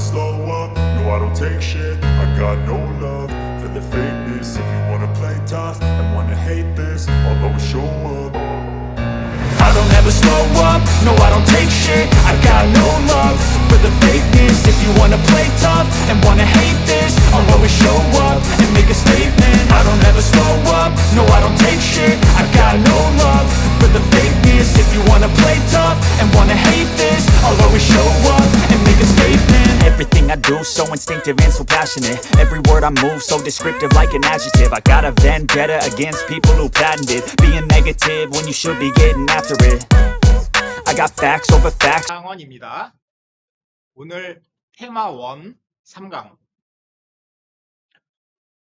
slow up, no I don't take shit. I got no love for the fakeness. If you wanna play tough and wanna hate this, I'll always show up. I don't ever slow up, no I don't take shit. I got no love for the fakeness. If you wanna play tough and wanna hate this, I'll always show up and make a statement. I don't ever slow up, no I don't take shit. I got no love for the fakeness. If you wanna play tough and wanna hate this, I'll always show up and make a statement. Everything I do so instinctive and so passionate. Every word I move so descriptive like an adjective. I got a vendetta against people who patented being negative when you should be getting after it. I got facts over facts. 강원입니다. 오늘 테마 1 3강.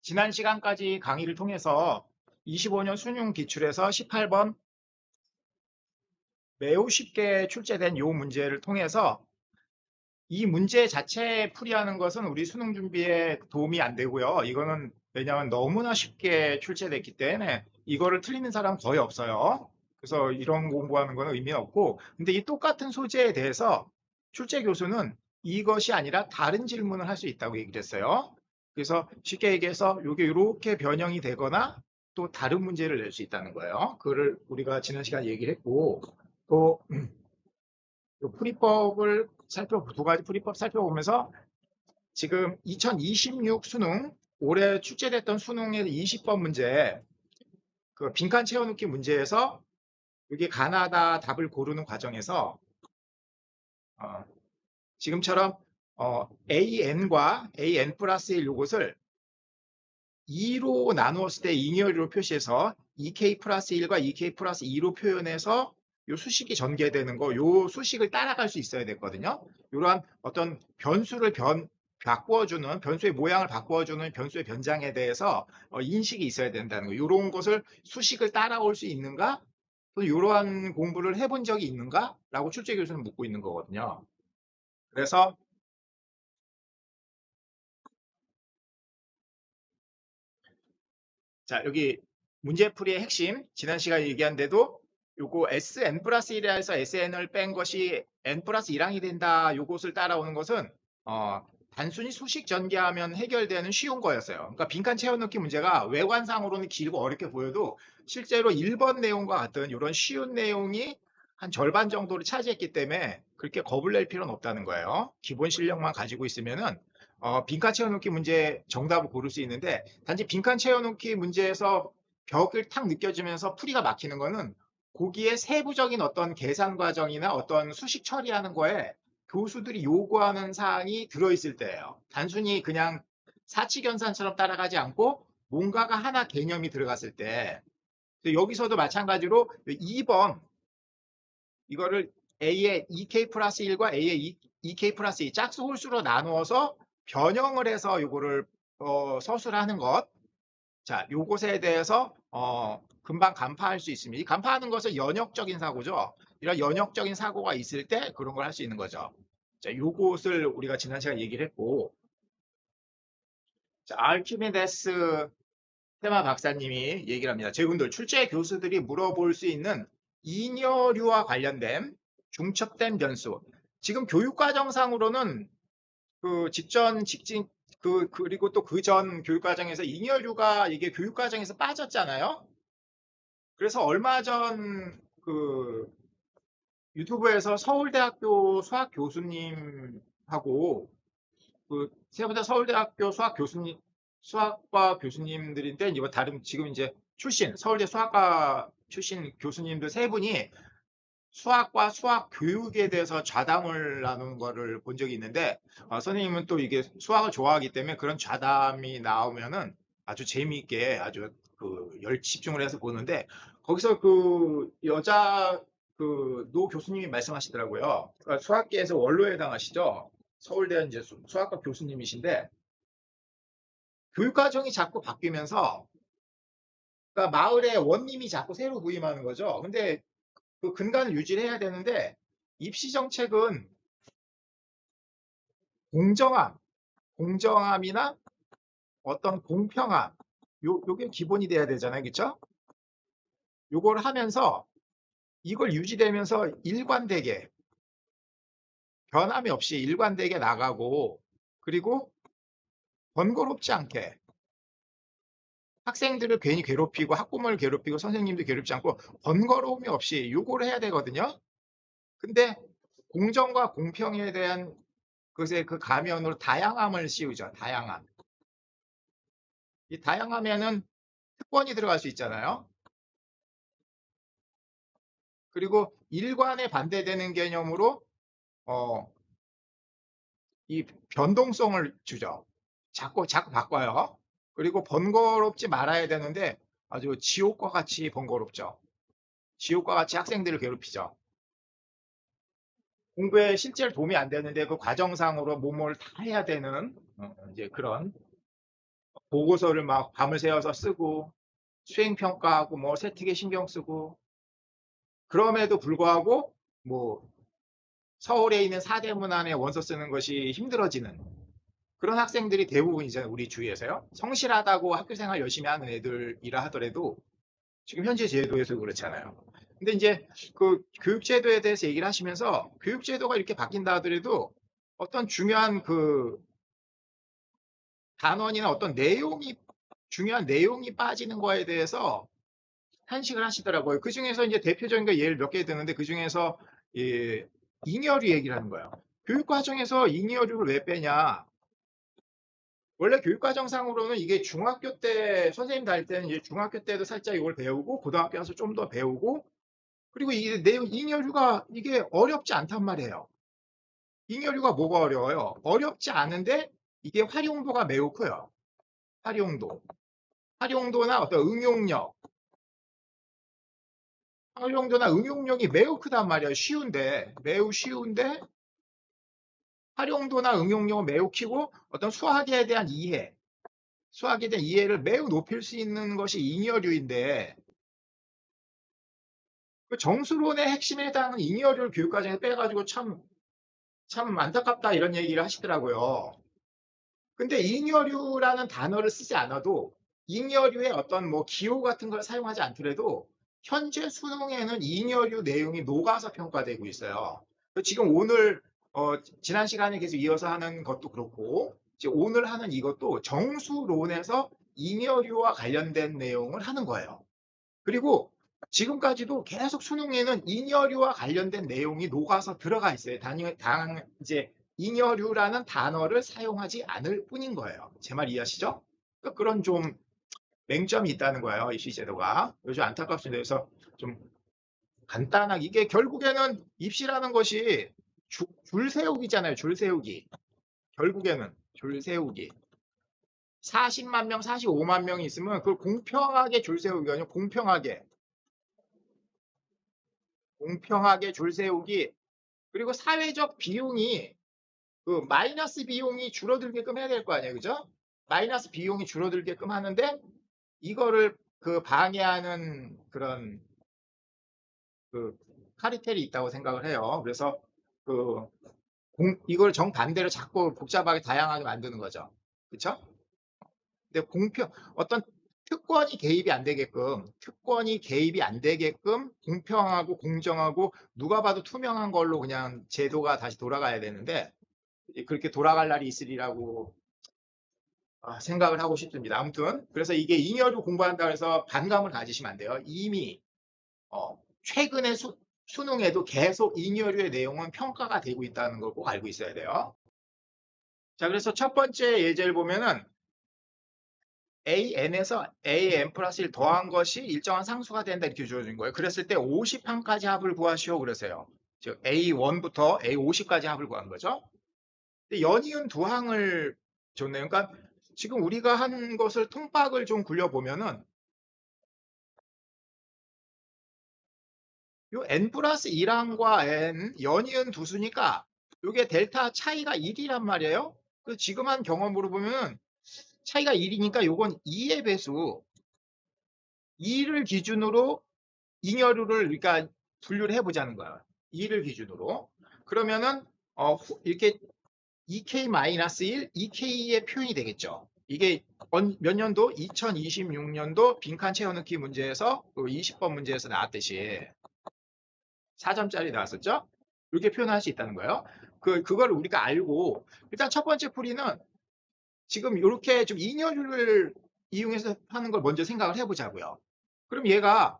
지난 시간까지 강의를 통해서 25년 수능 기출에서 18번 매우 쉽게 출제된 이 문제를 통해서 이 문제 자체 풀이하는 것은 우리 수능 준비에 도움이 안 되고요. 이거는 왜냐하면 너무나 쉽게 출제됐기 때문에 이거를 틀리는 사람 거의 없어요. 그래서 이런 공부하는 거는 의미는 없고, 근데 이 똑같은 소재에 대해서 출제 교수는 이것이 아니라 다른 질문을 할 수 있다고 얘기를 했어요. 그래서 쉽게 얘기해서 이게 이렇게 변형이 되거나 또 다른 문제를 낼 수 있다는 거예요. 그거를 우리가 지난 시간에 얘기를 했고, 또 풀이법을 두 가지 풀이법 살펴보면서 지금 2026 수능, 올해 출제됐던 수능의 20번 문제, 그 빈칸 채워넣기 문제에서 여기 가나다 답을 고르는 과정에서 지금처럼 AN과 AN 플러스 1 요것을 2로 나누었을 때 잉여류로 표시해서 EK 플러스 1과 EK 플러스 2로 표현해서 요 수식이 전개되는 거, 요 수식을 따라갈 수 있어야 됐거든요. 이러한 어떤 변수를 바꾸어주는, 변수의 모양을 바꾸어주는 변수의 변장에 대해서 인식이 있어야 된다는 거. 이런 것을 수식을 따라올 수 있는가? 또 이러한 공부를 해본 적이 있는가? 라고 출제 교수는 묻고 있는 거거든요. 그래서 자, 여기 문제풀이의 핵심, 지난 시간에 얘기한 대로 요거 SN 플러스 1에 해서 SN을 뺀 것이 N 플러스 1항이 된다. 요것을 따라오는 것은 단순히 수식 전개하면 해결되는 쉬운 거였어요. 그러니까 빈칸 채워넣기 문제가 외관상으로는 길고 어렵게 보여도 실제로 1번 내용과 같은 이런 쉬운 내용이 한 절반 정도를 차지했기 때문에 그렇게 겁을 낼 필요는 없다는 거예요. 기본 실력만 가지고 있으면은 빈칸 채워넣기 문제 정답을 고를 수 있는데, 단지 빈칸 채워넣기 문제에서 벽을 탁 느껴지면서 풀이가 막히는 거는 거기에 세부적인 어떤 계산 과정이나 어떤 수식 처리하는 거에 교수들이 요구하는 사항이 들어있을 때예요. 단순히 그냥 사칙연산처럼 따라가지 않고 뭔가가 하나 개념이 들어갔을 때. 여기서도 마찬가지로 2번 이거를 A의 EK 플러스 1과 A의 EK 플러스 2 짝수 홀수로 나누어서 변형을 해서 요거를 서술하는 것. 자, 요것에 대해서 금방 간파할 수 있습니다. 이 간파하는 것은 연역적인 사고죠. 이런 연역적인 사고가 있을 때 그런 걸 할 수 있는 거죠. 자, 요것을 우리가 지난 시간에 얘기를 했고, 자, 알키메데스 테마 박사님이 얘기를 합니다. 제군들, 출제 교수들이 물어볼 수 있는 잉여류와 관련된 중첩된 변수. 지금 교육과정상으로는 그 그리고 또 그 전 교육과정에서 잉여류가 이게 교육과정에서 빠졌잖아요. 그래서 얼마 전 그 유튜브에서 서울대학교 수학 교수님하고 그 세 분 다 서울대학교 수학과 교수님들인데, 이거 다른 지금 이제 서울대 수학과 출신 교수님들 세 분이 수학과 수학 교육에 대해서 좌담을 나누는 거를 본 적이 있는데, 선생님은 또 이게 수학을 좋아하기 때문에 그런 좌담이 나오면은 아주 재미있게 아주 집중을 해서 보는데, 거기서 그 여자 노 교수님이 말씀하시더라고요. 그러니까 수학계에서 원로에 해당하시죠. 서울대 이제 수학과 교수님이신데, 교육과정이 자꾸 바뀌면서 그러니까 마을에 원님이 자꾸 새로 부임하는 거죠. 근데 그 근간을 유지를 해야 되는데, 입시 정책은 공정함이나 어떤 공평함, 요게 기본이 돼야 되잖아요. 그렇죠? 요걸 하면서 이걸 유지되면서 일관되게 변함이 없이 일관되게 나가고, 그리고 번거롭지 않게 학생들을 괜히 괴롭히고 학부모를 괴롭히고 선생님도 괴롭지 않고 번거로움이 없이 요구를 해야 되거든요. 근데 공정과 공평에 대한 것의 그 가면으로 다양함을 씌우죠. 다양함. 이 다양함에는 특권이 들어갈 수 있잖아요. 그리고 일관에 반대되는 개념으로 이 변동성을 주죠. 자꾸 바꿔요. 그리고 번거롭지 말아야 되는데 아주 지옥과 같이 번거롭죠. 지옥과 같이 학생들을 괴롭히죠. 공부에 실제로 도움이 안 되는데 그 과정상으로 뭐뭘 다 해야 되는 이제 그런 보고서를 막 밤을 새워서 쓰고 수행평가하고 뭐 세특에 신경 쓰고, 그럼에도 불구하고 뭐 서울에 있는 사대문안에 원서 쓰는 것이 힘들어지는 그런 학생들이 대부분이잖아요. 우리 주위에서요. 성실하다고 학교생활 열심히 하는 애들이라 하더라도 지금 현재 제도에서 그렇잖아요. 근데 이제 그 교육제도에 대해서 얘기를 하시면서 교육제도가 이렇게 바뀐다 하더라도 어떤 중요한 그 단원이나 어떤 중요한 내용이 빠지는 거에 대해서 탄식을 하시더라고요. 그 중에서 이제 대표적인 거 예를 몇 개 드는데 그 중에서 잉여류 얘기를 하는 거예요. 교육과정에서 잉여류를 왜 빼냐? 원래 교육과정상으로는 이게 중학교 때 선생님 다닐 때는 이제 중학교 때도 살짝 이걸 배우고 고등학교 가서 좀 더 배우고, 그리고 이 내용 잉여류가 이게 어렵지 않단 말이에요. 잉여류가 뭐가 어려워요? 어렵지 않은데 이게 활용도가 매우 커요. 활용도나 어떤 활용도나 응용력이 매우 크단 말이에요. 매우 쉬운데 활용도나 응용력은 매우 크고 어떤 수학에 대한 이해를 매우 높일 수 있는 것이 잉여류인데, 그 정수론의 핵심에 해당하는 잉여류를 교육과정에 빼가지고 참 안타깝다 이런 얘기를 하시더라고요. 근데 잉여류라는 단어를 쓰지 않아도 잉여류의 어떤 뭐 기호 같은 걸 사용하지 않더라도 현재 수능에는 잉여류 내용이 녹아서 평가되고 있어요. 지금 오늘 지난 시간에 계속 이어서 하는 것도 그렇고 지금 오늘 하는 이것도 정수론에서 잉여류와 관련된 내용을 하는 거예요. 그리고 지금까지도 계속 수능에는 잉여류와 관련된 내용이 녹아서 들어가 있어요. 이제 잉여류라는 단어를 사용하지 않을 뿐인 거예요. 제 말 이해하시죠? 그러니까 그런 좀 맹점이 있다는 거예요. 입시 제도가. 요즘 안타깝습니다. 그래서 좀 간단하게 이게 결국에는 입시라는 것이 줄 세우기잖아요. 줄 세우기. 결국에는 줄 세우기. 40만 명, 45만 명이 있으면 그걸 공평하게 줄 세우기가 아니라 공평하게 줄 세우기. 그리고 사회적 비용이 그 마이너스 비용이 줄어들게끔 해야 될 거 아니에요. 그죠? 마이너스 비용이 줄어들게끔 하는데 이거를 그 방해하는 그런 그 카리텔이 있다고 생각을 해요. 그래서 이걸 정반대로 자꾸 복잡하게 다양하게 만드는 거죠. 그렇죠? 근데 어떤 특권이 개입이 안 되게끔 공평하고 공정하고 누가 봐도 투명한 걸로 그냥 제도가 다시 돌아가야 되는데 그렇게 돌아갈 날이 있으리라고 생각을 하고 싶습니다. 아무튼 그래서 이게 잉여류 공부한다고 해서 반감을 가지시면 안 돼요. 이미 최근에 수능에도 계속 잉여류의 내용은 평가가 되고 있다는 걸 꼭 알고 있어야 돼요. 자, 그래서 첫 번째 예제를 보면은 AN에서 AN 플러스 1 더한 것이 일정한 상수가 된다 이렇게 주어진 거예요. 그랬을 때 50항까지 합을 구하시오 그러세요. 즉 A1부터 A50까지 합을 구한 거죠. 근데 연이은 두 항을 줬네요. 그러니까 지금 우리가 한 것을 통박을 좀 굴려보면은 요 n 플러스 1항과 n 연이은 두 수니까 요게 델타 차이가 1이란 말이에요. 그 지금 한 경험으로 보면 차이가 1이니까 요건 2의 배수 2를 기준으로 잉여류를 그러니까 분류를 해보자는 거야. 2를 기준으로. 그러면은 이렇게 2k-1, 2k의 표현이 되겠죠. 이게 몇 년도? 2026년도 빈칸 채워넣기 문제에서 20번 문제에서 나왔듯이 4점짜리 나왔었죠? 이렇게 표현할 수 있다는 거예요. 그걸 우리가 알고 일단 첫 번째 풀이는 지금 이렇게 좀 잉여율을 이용해서 하는 걸 먼저 생각을 해보자고요. 그럼 얘가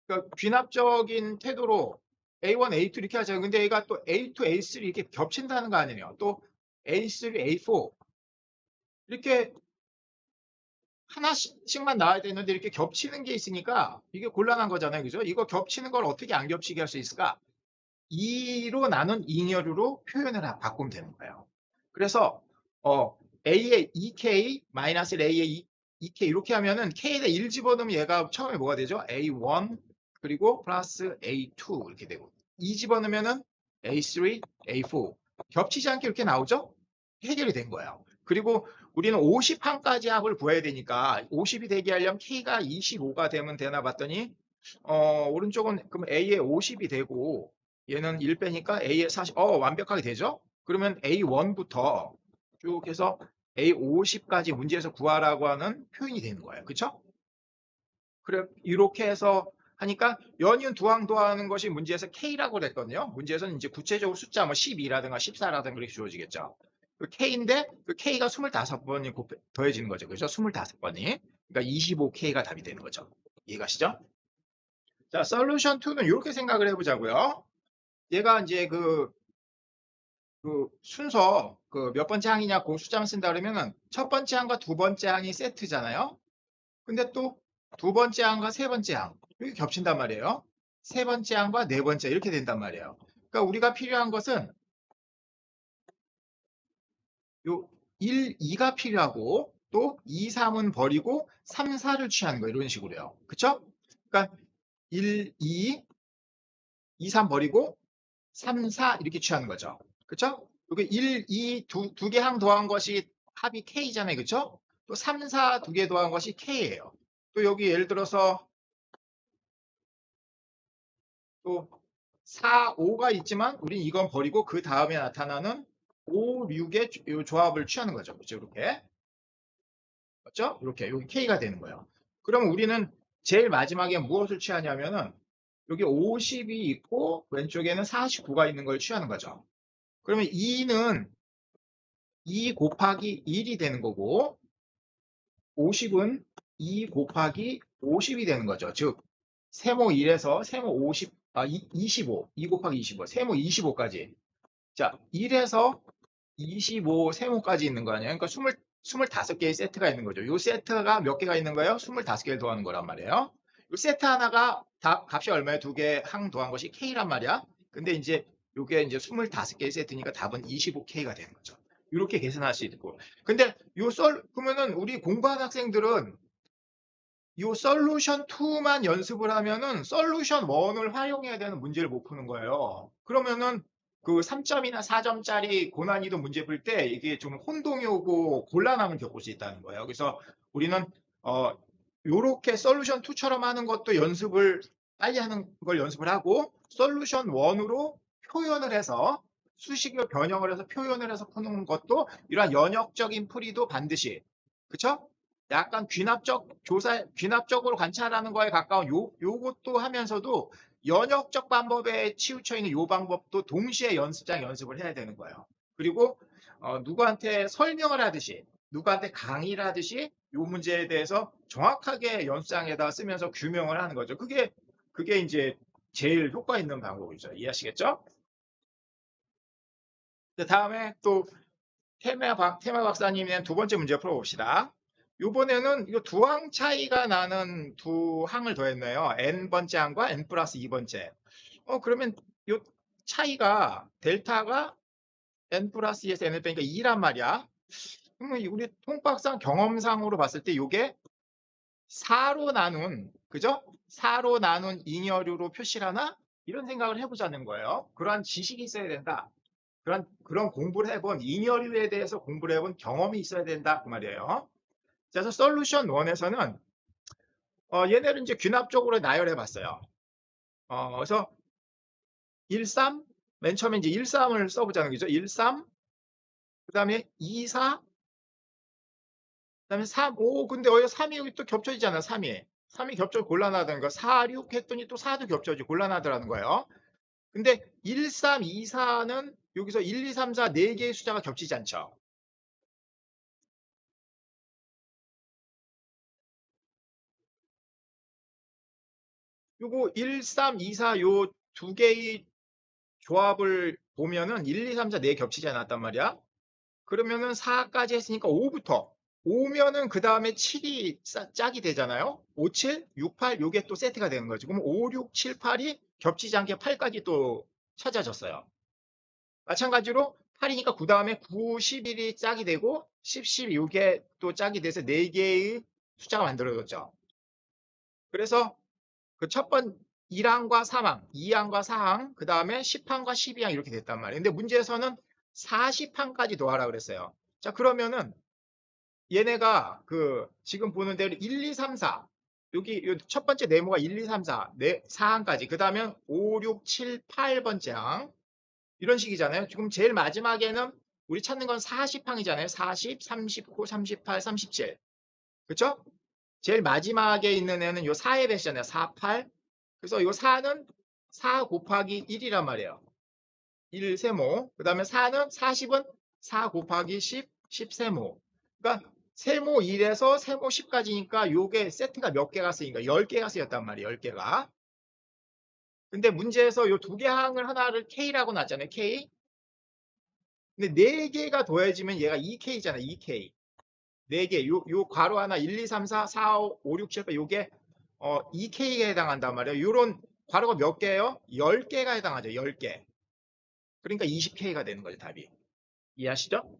그러니까 귀납적인 태도로 A1, A2 이렇게 하잖아요. 근데 얘가 또 A2, A3 이렇게 겹친다는 거 아니에요. 또 A3, A4 이렇게 하나씩만 나와야 되는데 이렇게 겹치는 게 있으니까 이게 곤란한 거잖아요. 그죠? 이거 겹치는 걸 어떻게 안 겹치게 할 수 있을까? 2로 나눈 잉여류로 표현을 바꾸면 되는 거예요. 그래서 A의 2K 마이너스 A의 2K 이렇게 하면은 K에다 1 집어넣으면 얘가 처음에 뭐가 되죠? A1 그리고 플러스 A2 이렇게 되고 2 집어넣으면은 A3, A4 겹치지 않게 이렇게 나오죠? 해결이 된 거예요. 그리고 우리는 50항까지 합을 구해야 되니까 50이 되게 하려면 K가 25가 되면 되나 봤더니 오른쪽은 그럼 A에 50이 되고 얘는 1 빼니까 A에 40 완벽하게 되죠? 그러면 A1부터 쭉 해서 A50까지 문제에서 구하라고 하는 표현이 되는 거예요. 그쵸? 그래 이렇게 해서 하니까 연이은 두항 더하는 것이 문제에서 K라고 그랬거든요. 문제에서는 이제 구체적으로 숫자 뭐 12라든가 14라든가 이렇게 주어지겠죠. 그 K인데 그 K가 25번이 더해지는 거죠. 그죠? 25번이. 그러니까 25K가 답이 되는 거죠. 이해가시죠? 자, 솔루션 2는 이렇게 생각을 해보자고요. 얘가 이제 그 순서 몇 번째 항이냐 그 숫자만 쓴다 그러면은 첫 번째 항과 두 번째 항이 세트잖아요. 근데 또 두 번째 항과 세 번째 항 이렇게 겹친단 말이에요. 세 번째 항과 네 번째 이렇게 된단 말이에요. 그러니까 우리가 필요한 것은 요 1, 2가 필요하고 또 2, 3은 버리고 3, 4를 취하는 거 이런 식으로요. 그쵸? 그러니까 1, 2, 2, 3 버리고 3, 4 이렇게 취하는 거죠. 그쵸? 여기 1, 2 두 개 항 더한 것이 합이 K잖아요. 그쵸? 또 3, 4 두 개 더한 것이 K예요. 또 여기 예를 들어서 또 4, 5가 있지만 우린 이건 버리고 그 다음에 나타나는 5, 6의 조합을 취하는 거죠. 그렇죠? 이렇게. 맞죠? 이렇게 여기 K가 되는 거예요. 그럼 우리는 제일 마지막에 무엇을 취하냐면은 여기 50이 있고 왼쪽에는 49가 있는 걸 취하는 거죠. 그러면 2는 2 곱하기 1이 되는 거고 50은 2 곱하기 50이 되는 거죠. 즉 세모 1에서 세모 25, 2 곱하기 25, 세모 25까지. 자, 1에서 25 세모까지 있는 거 아니에요? 그러니까 25개의 세트가 있는 거죠. 이 세트가 몇 개가 있는 거예요? 25개를 더하는 거란 말이에요. 이 세트 하나가 값이 얼마예요? 두 개 항 더한 것이 K란 말이야. 근데 이제 이게 이제 25개의 세트니까 답은 25K가 되는 거죠. 이렇게 계산할 수 있고. 근데 그러면은 우리 공부하는 학생들은 이 솔루션 2만 연습을 하면은 솔루션 1을 활용해야 되는 문제를 못 푸는 거예요. 그러면은 그 3점이나 4점짜리 고난이도 문제 풀 때 이게 좀 혼동이 오고 곤란함을 겪을 수 있다는 거예요. 그래서 우리는 요렇게 솔루션 2처럼 하는 것도 연습을 빨리 하는 걸 연습을 하고 솔루션 1으로 표현을 해서 수식을 변형을 해서 표현을 해서 푸는 것도 이러한 연역적인 풀이도 반드시 그쵸? 약간 귀납적으로 관찰하는 거에 가까운 요것도 하면서도 연역적 방법에 치우쳐 있는 요 방법도 동시에 연습을 해야 되는 거예요. 그리고 누구한테 설명을 하듯이 누구한테 강의를 하듯이 요 문제에 대해서 정확하게 연습장에다 쓰면서 규명을 하는 거죠. 그게 이제 제일 효과 있는 방법이죠. 이해하시겠죠? 다음에 또 테마 박사님의 두 번째 문제 풀어봅시다. 이번에는 이거 두 항 차이가 나는 두 항을 더했네요. n번째 항과 n 플러스 2번째. 그러면 이 차이가 델타가 n 플러스 2에서 n을 빼니까 2란 말이야. 그러면 우리 통박상 경험상으로 봤을 때 이게 4로 나눈 그죠? 4로 나눈 잉여류로 표시를 하나? 이런 생각을 해보자는 거예요. 그러한 지식이 있어야 된다. 그런 공부를 해본 잉여류에 대해서 공부를 해본 경험이 있어야 된다 그 말이에요. 그래서 솔루션 1에서는 얘네를 이제 귀납적으로 나열해 봤어요. 그래서 1, 3, 맨 처음에 이제 1, 3을 써보자는 거죠. 1, 3, 그 다음에 2, 4, 그 다음에 3, 5, 근데 여기 3이 여기 또 겹쳐지잖아요. 3이 겹쳐 곤란하다는 거. 4, 6 했더니 또 4도 겹쳐지 곤란하더라는 거예요. 근데 1, 3, 2, 4는 여기서 1, 2, 3, 4 4개의 숫자가 겹치지 않죠. 요거 1, 3, 2, 4 요 두 개의 조합을 보면은 1, 2, 3, 4 4 겹치지 않았단 말이야. 그러면은 4까지 했으니까 5부터 5면은 그 다음에 7이 짝이 되잖아요. 5, 7, 6, 8 요게 또 세트가 되는 거지. 그럼 5, 6, 7, 8이 겹치지 않게 8까지 또 찾아졌어요. 마찬가지로 8이니까 그 다음에 9, 11이 짝이 되고 10, 12 요게 또 짝이 돼서 4개의 숫자가 만들어졌죠. 그래서 그 첫 번 1항과 3항, 2항과 4항, 그 다음에 10항과 12항 이렇게 됐단 말이에요. 근데 문제에서는 40항까지 더하라 그랬어요. 자, 그러면은 얘네가 그 지금 보는 대로 1, 2, 3, 4 여기 첫 번째 네모가 1, 2, 3, 4, 4항까지 그 다음에 5, 6, 7, 8번째 항 이런 식이잖아요. 지금 제일 마지막에는 우리 찾는 건 40항이잖아요. 40, 39, 38, 37 그쵸? 제일 마지막에 있는 애는 요 4의 배수잖아요. 4, 8 그래서 요 4는 4 곱하기 1이란 말이에요. 1 세모 그 다음에 4는 40은 4 곱하기 10, 10 세모 그러니까 세모 1에서 세모 10까지니까 요게 세트가 몇 개가 쓰니까 10개가 쓰였단 말이에요. 10개가. 근데 문제에서 요 두 개 항을 하나를 K라고 놨잖아요. K. 근데 4개가 더해지면 얘가 2K잖아요. 2K. 4개. 요 괄호 하나 1, 2, 3, 4, 4, 5, 6, 7, 8 요게 2K에 해당한단 말이에요. 요런 괄호가 몇 개예요? 10개가 해당하죠. 10개. 그러니까 20K가 되는 거죠. 답이. 이해하시죠?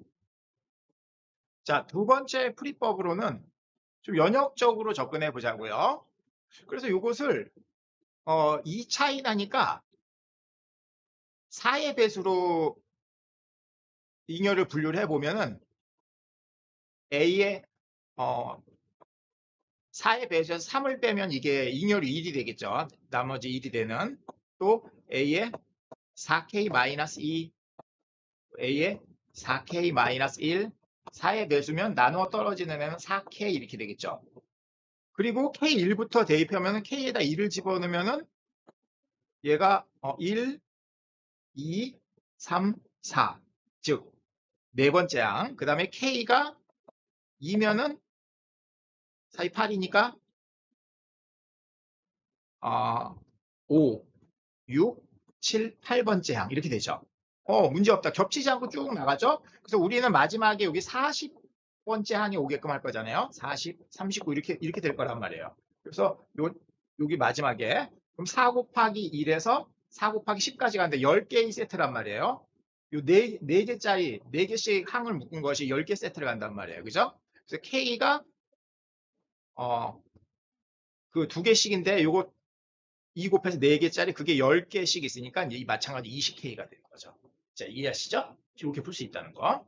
자, 두 번째 풀이법으로는 좀 연역적으로 접근해 보자고요. 그래서 이것을 2차이 나니까 4의 배수로 잉여를 분류를 해보면은 A의 4의 배수에서 3을 빼면 이게 잉여율이 1이 되겠죠. 나머지 1이 되는 또 A의 4K-2 A의 4K-1 4의 배수면 나누어 떨어지는 애는 4K 이렇게 되겠죠. 그리고 K1부터 대입하면 K에다 2를 집어넣으면은 얘가 1, 2, 3, 4. 즉, 네 번째 항. 그 다음에 K가 2면은 4, 8이니까 5, 6, 7, 8번째 항. 이렇게 되죠. 문제 없다. 겹치지 않고 쭉 나가죠? 그래서 우리는 마지막에 여기 40번째 항이 오게끔 할 거잖아요. 40, 39 이렇게 될 거란 말이에요. 그래서 여기 마지막에 그럼 4 곱하기 1에서 4 곱하기 10까지 가는데 10개의 세트란 말이에요. 요 4개짜리 4개씩 항을 묶은 것이 10개 세트를 간단 말이에요. 그죠? 그래서 K가 그 2개씩인데 요거 2 곱해서 4개짜리 그게 10개씩 있으니까 이 마찬가지 20K가 되는 거죠. 자, 이해하시죠? 이렇게 풀 수 있다는 거.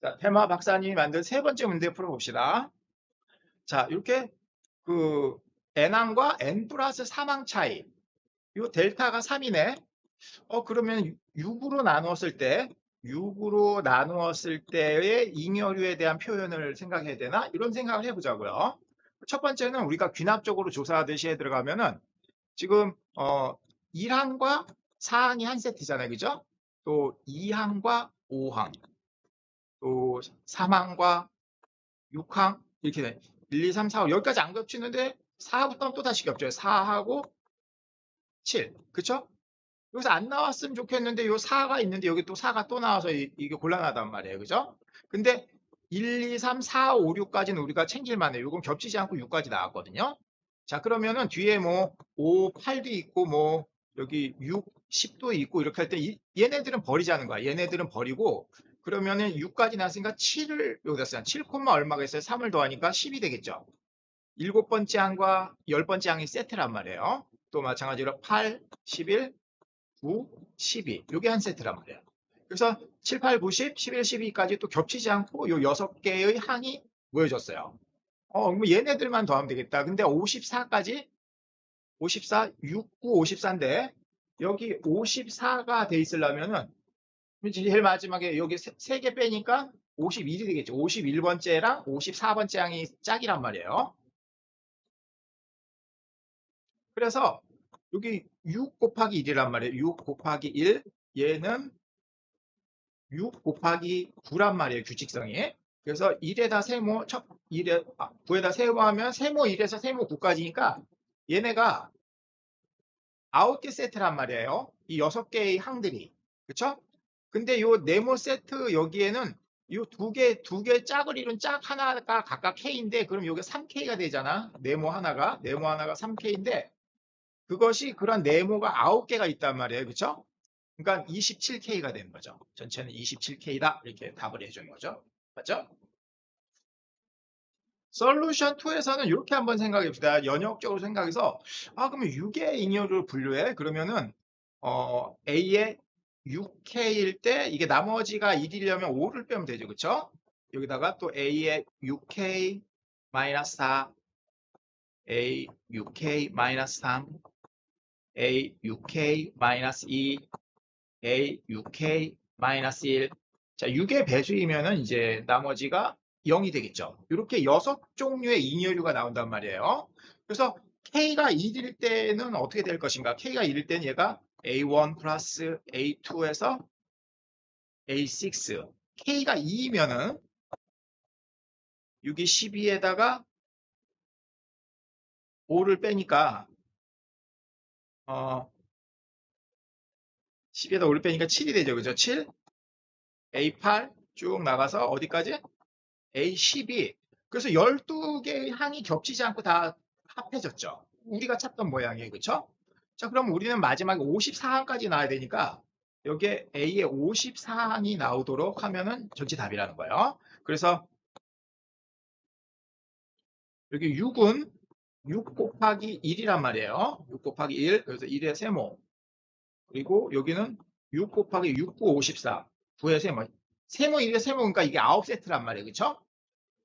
자, 테마 박사님이 만든 세 번째 문제 풀어봅시다. 자, 이렇게 그 n항과 n 플러스 3항 차이. 요 델타가 3이네. 그러면 6으로 나누었을 때의 잉여류에 대한 표현을 생각해야 되나? 이런 생각을 해보자고요. 첫 번째는 우리가 귀납적으로 조사하듯이 해 들어가면은 지금 1항과 4항이 한 세트잖아요. 그죠? 또 2항과 5항, 또 3항과 6항 이렇게 돼. 1, 2, 3, 4, 5 여기까지 안 겹치는데 4부터는 또 다시 겹쳐요. 4하고 7. 그쵸? 여기서 안 나왔으면 좋겠는데 요 4가 있는데 여기 또 4가 또 나와서 이게 곤란하단 말이에요. 그죠? 근데 1, 2, 3, 4, 5, 6까지는 우리가 챙길만 해요. 이건 겹치지 않고 6까지 나왔거든요. 자, 그러면은 뒤에 뭐 5, 8도 있고 뭐 여기 6, 10도 있고 이렇게 할 때 얘네들은 버리자는 거야. 얘네들은 버리고 그러면은 6까지 나왔으니까 7을 여기다 쓰자. 7, 얼마가 있어요? 3을 더하니까 10이 되겠죠. 7번째 항과 10번째 항이 세트란 말이에요. 또 마찬가지로 8, 11, 9, 12 요게 한 세트란 말이에요. 그래서 7, 8, 9, 10, 11, 12까지 또 겹치지 않고 요 6개의 항이 모여졌어요. 뭐 얘네들만 더하면 되겠다. 근데 54까지 54, 69, 54인데 여기 54가 돼 있으려면은 제일 마지막에 여기 3개 빼니까 51이 되겠죠. 51번째랑 54번째 항이 짝이란 말이에요. 그래서 여기 6 곱하기 1이란 말이에요. 6 곱하기 1 얘는 6 곱하기 9란 말이에요. 규칙성이. 그래서 1에다 세모, 9에다 세모하면 세모 1에서 세모 9까지니까 얘네가 9개 세트란 말이에요. 이 6개의 항들이. 그쵸? 근데 요 네모 세트 여기에는 요 두 개 짝을 이룬 짝 하나가 각각 K인데 그럼 요게 3K가 되잖아. 네모 하나가 3K인데 그것이 그런 네모가 9개가 있단 말이에요. 그쵸? 그러니까 27K가 되는 거죠. 전체는 27K다. 이렇게 답을 해주는 거죠. 맞죠? 솔루션 2에서는 이렇게 한번 생각해 봅시다. 연역적으로 생각해서 그러면 6의 잉여를 분류해? 그러면은 A의 6K일 때 이게 나머지가 1이려면 5를 빼면 되죠. 그쵸? 여기다가 또 A의 6K 마이너스 4, A 6K 마이너스 3, A 6K 마이너스 2, A 6K 마이너스 1. 자, 6의 배수이면은 이제 나머지가 0이 되겠죠. 이렇게 6종류의 잉여류가 나온단 말이에요. 그래서 K가 1일 때는 어떻게 될 것인가? K가 1일 때는 얘가 A1 플러스 A2에서 A6. K가 2이면은 6이 12에다가 5를 빼니까 10에다 5를 빼니까 7이 되죠. 그죠? 7, A8 쭉 나가서 어디까지? A12. 그래서 12개의 항이 겹치지 않고 다 합해졌죠. 우리가 찾던 모양이에요. 그쵸? 자, 그럼 우리는 마지막에 54항까지 나와야 되니까 여기에 A의 54항이 나오도록 하면은 전체 답이라는 거예요. 그래서 여기 6은 6 곱하기 1이란 말이에요. 6 곱하기 1. 그래서 1의 세모. 그리고 여기는 6 곱하기 6, 9, 54. 9의 세모. 세모 1의 세모. 그러니까 이게 9세트란 말이에요. 그쵸?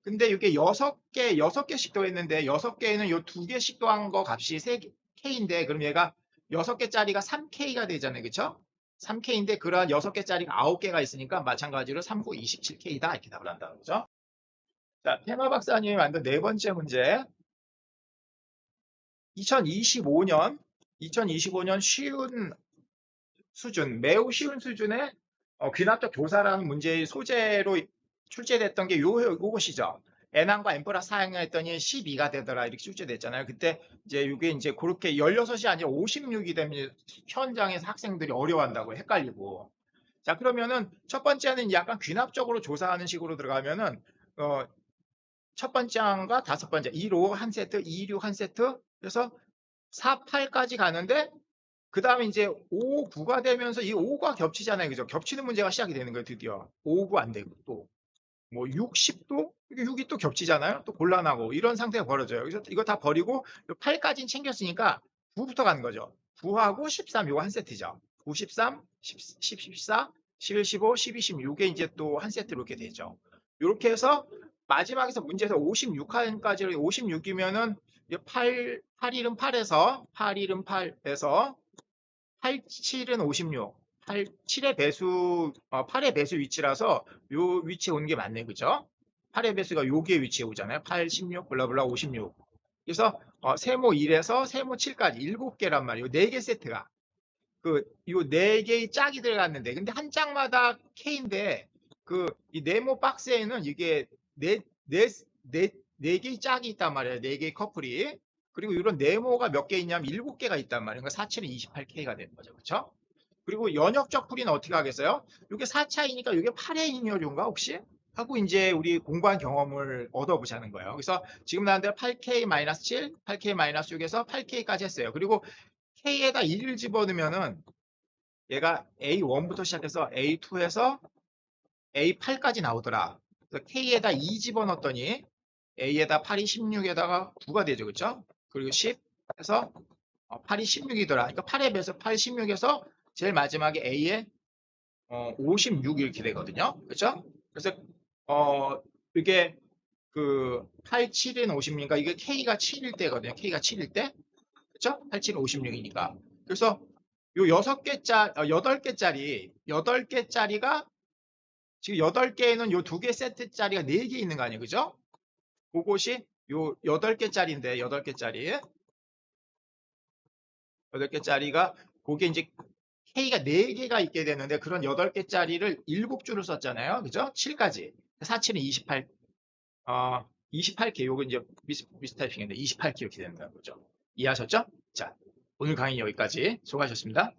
근데 이게 6개씩 더했는데 6개에는 요 2개씩 더한 거 값이 3K인데 그럼 얘가 6개짜리가 3K가 되잖아요. 그쵸? 3K인데 그러한 6개짜리가 9개가 있으니까 마찬가지로 3, 9, 27K다. 이렇게 답을 한다는 거죠. 자, 테마 박사님이 만든 네 번째 문제. 2025년 쉬운 수준, 매우 쉬운 수준의 귀납적 조사라는 문제의 소재로 출제됐던 게 요것이죠. n항과 n 플러스 4항 했더니 12가 되더라 이렇게 출제됐잖아요. 그때 이제 이게 이제 그렇게 16이 아니라 56이 되면 현장에서 학생들이 어려워한다고 헷갈리고. 자, 그러면은 첫 번째는 약간 귀납적으로 조사하는 식으로 들어가면은 첫 번째 항과 다섯 번째 2로 한 세트, 2, 6 한 세트. 그래서 4, 8까지 가는데 그 다음에 이제 5, 9가 되면서 이 5가 겹치잖아요. 그죠? 겹치는 문제가 시작이 되는 거예요. 드디어. 5, 9 안 되고 또. 뭐 60도 6이 또 겹치잖아요. 또 곤란하고 이런 상태가 벌어져요. 그래서 이거 다 버리고 8까지는 챙겼으니까 9부터 가는 거죠. 9하고 13 이거 한 세트죠. 9, 13, 10, 14, 11, 15, 12, 16에 이제 또 한 세트 이렇게 되죠. 이렇게 해서 마지막에서 문제에서 56칸까지 56이면은 8, 1은 8에서 8, 1은 8에서 8, 7은 56. 7의 배수, 8의 배수 위치라서 요 위치에 오는 게 맞네. 그죠? 8의 배수가 여기에 위치해 오잖아요. 8, 16, 블라블라 56. 그래서 세모 1에서 세모 7까지 7개란 말이에요. 4개 세트가. 요 4개의 짝이 들어갔는데 근데 한 짝마다 K인데 이 네모 박스에는 이게 4개의 짝이 있단 말이에요. 4개의 커플이. 그리고 이런 네모가 몇 개 있냐면 7개가 있단 말이에요. 그러니까 4, 7은 28K가 되는 거죠. 그렇죠? 그리고 연역적 풀이는 어떻게 하겠어요? 이게 4차이니까 이게 8의 잉여류인가 혹시? 하고 이제 우리 공부한 경험을 얻어보자는 거예요. 그래서 지금 나온 대로 8K-7, 8K-6에서 8K까지 했어요. 그리고 K에다 1을 집어넣으면은 얘가 A1부터 시작해서 A2에서 A8까지 나오더라. 그래서 K에다 2 집어넣었더니 A에다 8이 16에다가 9가 되죠. 그렇죠? 그리고 10 해서 8이 16이더라. 그러니까 8에 비해서 8, 16에서 제일 마지막에 A에 56 이렇게 되거든요. 그렇죠? 그래서 이게 8, 7은 56이니까 이게 K가 7일 때거든요. K가 7일 때. 그렇죠? 8, 7은 56이니까. 그래서 요 8개짜리가 지금 8개에는 요 2개 세트짜리가 4개 있는 거 아니에요. 그죠? 그것이 요 8개짜리인데 8개짜리가 그게 이제 K가 4개가 있게 되는데 그런 8개짜리를 7줄을 썼잖아요. 그죠? 7까지. 4, 7은 28, 28K. 요거 이제 미스타이핑인데 28K 이렇게 되는 거죠. 이해하셨죠? 자, 오늘 강의 여기까지. 수고하셨습니다.